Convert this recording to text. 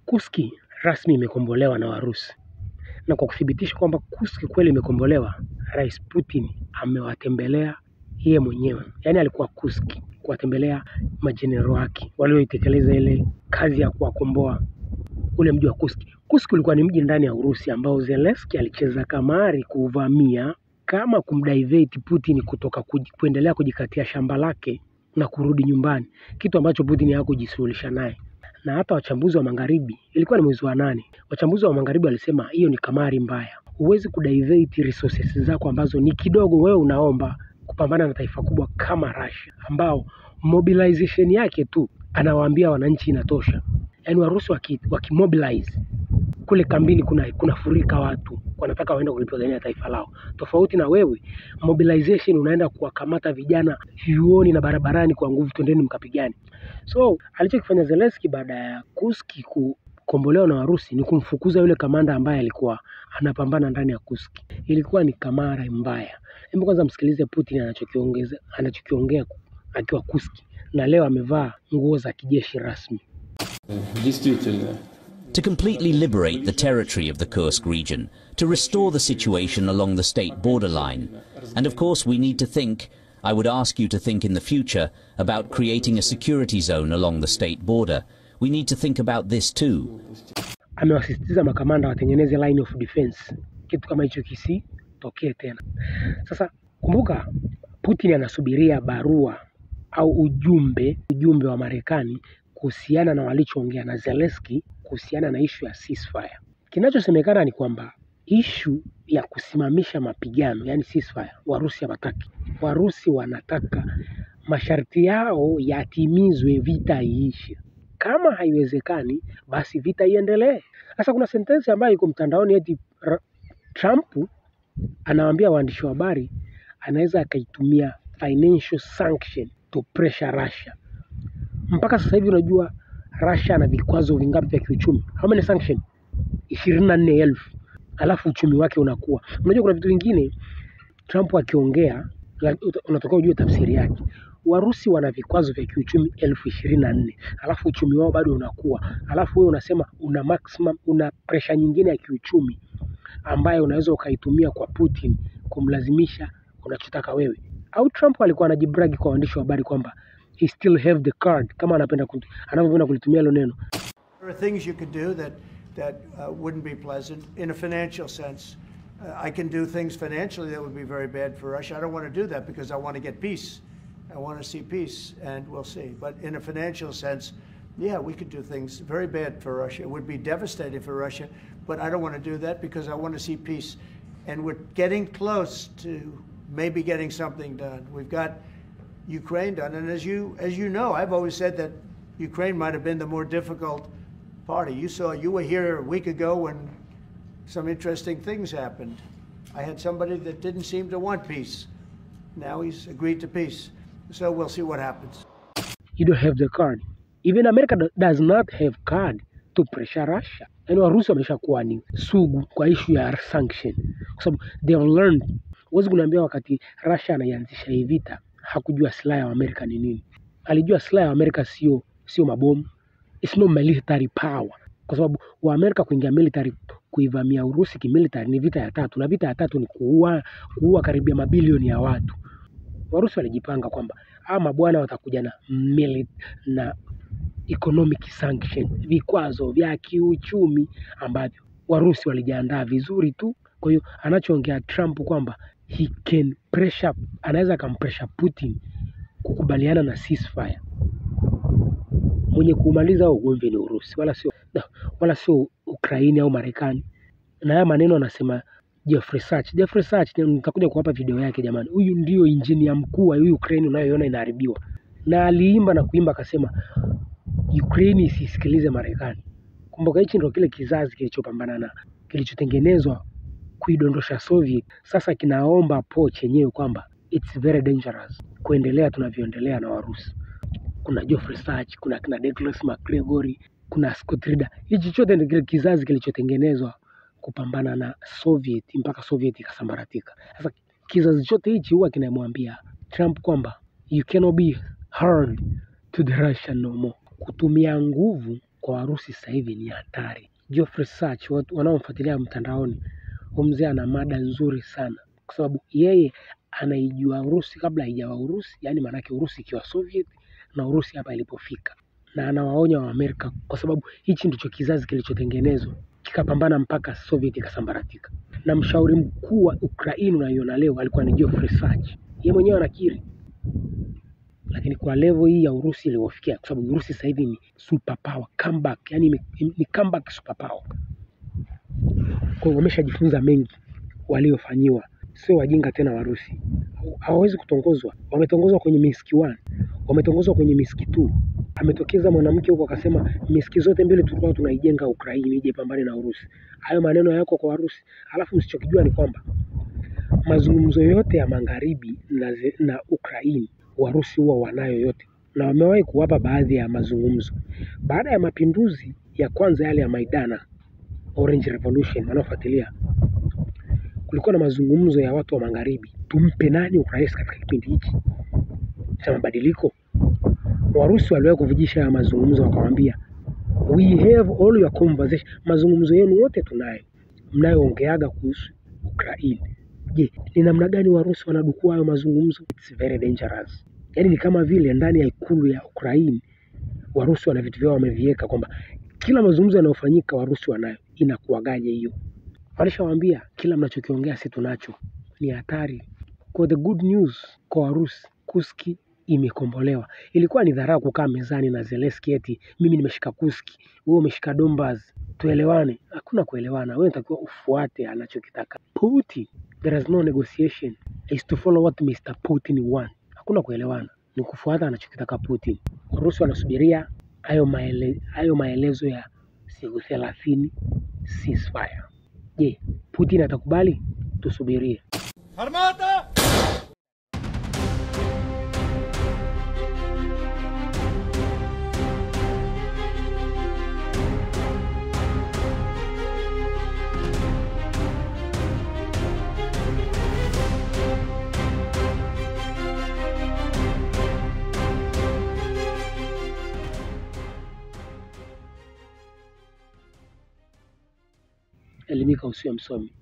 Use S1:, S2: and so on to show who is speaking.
S1: Kursk rasmi imekombolewa na Warusi. Na kwa kuthibitisha kwamba Kursk kweli imekombolewa, Rais Putin amewatembelea yeye mwenyewe. Yaani alikuwa Kursk kuwatembelea majenerali wake walioitekeleza ile kazi ya kuwakomboa ule mji wa Kursk. Kursk ulikuwa ni mji ndani ya Urusi ambao Zelensky alicheza kamari kuvamia kama kumdivert Putin kutoka kuendelea kujikatia shamba lake na kurudi nyumbani, kitu ambacho Putin hakujishughulisha naye. Na hata wachambuzi wa magharibi, ilikuwa ni mwezi wa 8, wachambuzi wa magharibi walisema hiyo ni kamari mbaya. Huwezi kudivert resources zako ambazo ni kidogo, wewe unaomba kupambana na taifa kubwa kama Russia ambao mobilization yake tu anawaambia wananchi inatosha. Yaani Warusi wakimobilize kule kambini kuna furika watu wanataka waende kulipigania taifa lao. Tofauti na wewe, mobilization unaenda kuwakamata vijana vyuoni na barabarani kwa nguvu, twendeni mkapigane. So alichokifanya Zelensky baada ya Kursk kukombolewa na Warusi ni kumfukuza yule kamanda ambaye alikuwa anapambana ndani ya Kursk. Ilikuwa ni kamara mbaya. Hebu kwanza msikilize Putin anachokiongea akiwa Kursk, na leo amevaa nguo za kijeshi rasmi.
S2: To completely liberate the territory of the Kursk region, to restore the situation along the state borderline. And of course we need to think, I would ask you to think in the future about creating a security zone along the state border. We need to think about this too.
S1: Amewasisitiza makamanda watengeneze line of defense, kitu kama hicho kisitokee tena. Sasa kumbuka, Putin anasubiria barua au ujumbe wa Marekani kuhusiana na walichoongea na Zelensky kuhusiana na issue ya ceasefire. Kinachosemekana ni kwamba issue ya kusimamisha mapigano, yani ceasefire, Warusi hawataki. Warusi wanataka masharti yao yatimizwe, vita iishe. Kama haiwezekani, basi vita iendelee. Sasa kuna sentence ambayo iko mtandaoni eti Trump anawaambia waandishi wa habari anaweza akaitumia financial sanction to pressure Russia. Mpaka sasa hivi unajua Russia na vikwazo vingapi vya kiuchumi? How many sanction? 24,000. Alafu uchumi wake unakuwa. Unajua kuna vitu vingine Trump akiongea unataka ujue tafsiri yake. Warusi wana vikwazo vya kiuchumi 24,000. Alafu uchumi wao bado unakuwa. Alafu wewe unasema una maximum, una pressure nyingine ya kiuchumi ambayo unaweza ukaitumia kwa Putin kumlazimisha unachotaka wewe. Au Trump alikuwa anajibragi kwa waandishi wa habari kwamba he still have the card, kama anavyopenda kulitumia hilo neno.
S3: There are things you could do that wouldn't be pleasant in a financial sense. I can do things financially that would be very bad for Russia. I don't want to do that because I want to get peace. I want to see peace, and we'll see. But in a financial sense, yeah, we could do things very bad for Russia. It would be devastating for Russia, but I don't want to do that because I want to see peace. And we're getting close to maybe getting something done. We've got Ukraine done, and as you know, I've always said that Ukraine might have been the more difficult party. You were here a week ago when some interesting things happened. I had somebody that didn't seem to want peace. Now he's agreed to peace. So we'll see what happens.
S1: You don't have the card. Even America does not have card to pressure Russia. And Warusi wameshakuwa ni sugu kwa issue ya sanction. Kwa sababu they have learned. Huwezi kuniambia wakati Russia anaianzisha hii vita hakujua silaha ya Amerika ni nini. Alijua silaha ya Amerika sio mabomu. It's no military power. Kwa sababu wa Amerika kuingia military, kuivamia Urusi kimilitary ni vita ya tatu, na vita ya tatu ni kuua karibia mabilioni ya watu. Warusi walijipanga kwamba mabwana watakuja na economic sanction, vikwazo vya kiuchumi ambavyo Warusi walijiandaa vizuri tu. Kwa hiyo anachoongea Trump kwamba he can pressure, anaweza kumpressure Putin kukubaliana na ceasefire. Mwenye kumaliza ugomvi ni Urusi, wala sio Ukraine au Marekani. Na haya maneno anasema Jeffrey Sachs, nitakuja kuwapa video yake jamani. Huyu ndio engineer mkuu wa Ukraine unayoiona inaharibiwa. Na aliimba na kuimba akasema Ukraine isisikilize Marekani. Kumbuka hichi ndio kile kizazi kilichotengenezwa kuidondosha Soviet. Sasa kinaomba chenyewe kwamba it's very dangerous kuendelea tunavyoendelea na Warusi. Kuna Jeffrey Sachs, kuna kina Douglas McGregor, kuna Scott Ritter. Hichi chote ndio kile kizazi kilichotengenezwa kupambana na Soviet mpaka Soviet ikasambaratika. Sasa kizazi chote hichi huwa kinamwambia Trump kwamba you cannot be hard to the Russian no more. Kutumia nguvu kwa Warusi sasa hivi ni hatari. Geoffrey Chaucer, watu wanaomfuatilia mtandaoni, mzee ana mada nzuri sana kwa sababu yeye anaijua Urusi kabla haijawa Urusi, yani maana yake Urusi ikiwa Soviet na Urusi hapa ilipofika. Na anawaonya wa Amerika kwa sababu hichi ndicho kizazi kilichotengenezwa kikapambana mpaka Soviet ikasambaratika. Na mshauri mkuu wa Ukraine unaiona leo alikuwa ni Geoffrey Chaucer. Yeye mwenyewe anakiri. Lakini kwa level hii ya Urusi iliyofikia, kwa sababu Urusi sasa hivi ni superpower, comeback, yani ni comeback superpower. Kwa hiyo wameshajifunza mengi waliofanyiwa, sio wajinga tena Warusi. Hawawezi kutongozwa. Wametongozwa kwenye Minsk 1, wametongozwa kwenye Minsk 2. Ametokeza mwanamke huko akasema Minsk zote mbili tulikuwa tunaijenga Ukraine ije pambane na Urusi. Hayo maneno yako kwa Warusi. Alafu msichokijua ni kwamba mazungumzo yote ya magharibi na Ukraine Warusi huwa wanayo yote, na wamewahi kuwapa baadhi ya mazungumzo. Baada ya mapinduzi ya kwanza yale ya Maidana, Orange Revolution, wanaofuatilia, kulikuwa na mazungumzo ya watu wa magharibi, tumpe nani urais katika kipindi hiki cha mabadiliko. Warusi waliwahi kuvujisha ya mazungumzo wakamwambia, we have all your conversation, mazungumzo yenu wote tunayo, mnayoongeaga kuhusu Ukraine. Je, ni namna gani Warusi wanadukua hayo mazungumzo? It's very dangerous. Yaani ni kama vile ndani ya ikulu ya Ukraine Warusi wana vitu vyao wameviweka kwamba kila mazungumzo yanayofanyika Warusi wanayo. Inakuwagaje hiyo? Walishawaambia kila mnachokiongea si tunacho. Ni hatari. Kwa the good news kwa Warusi, Kursk imekombolewa. Ilikuwa ni dharau kukaa mezani na Zelensky eti mimi nimeshika Kursk, wewe umeshika Donbas, tuelewane. Hakuna kuelewana. Wewe unatakiwa ufuate anachokitaka Putin. There is no negotiation. It's to follow what Mr. Putin wants. Hakuna kuelewana. Ni kufuata anachokitaka Putin. Warusi wanasubiria hayo maelezo ya siku 30 ceasefire. Je, Putin atakubali? Tusubirie. Armata! Elimika usiwe msomi.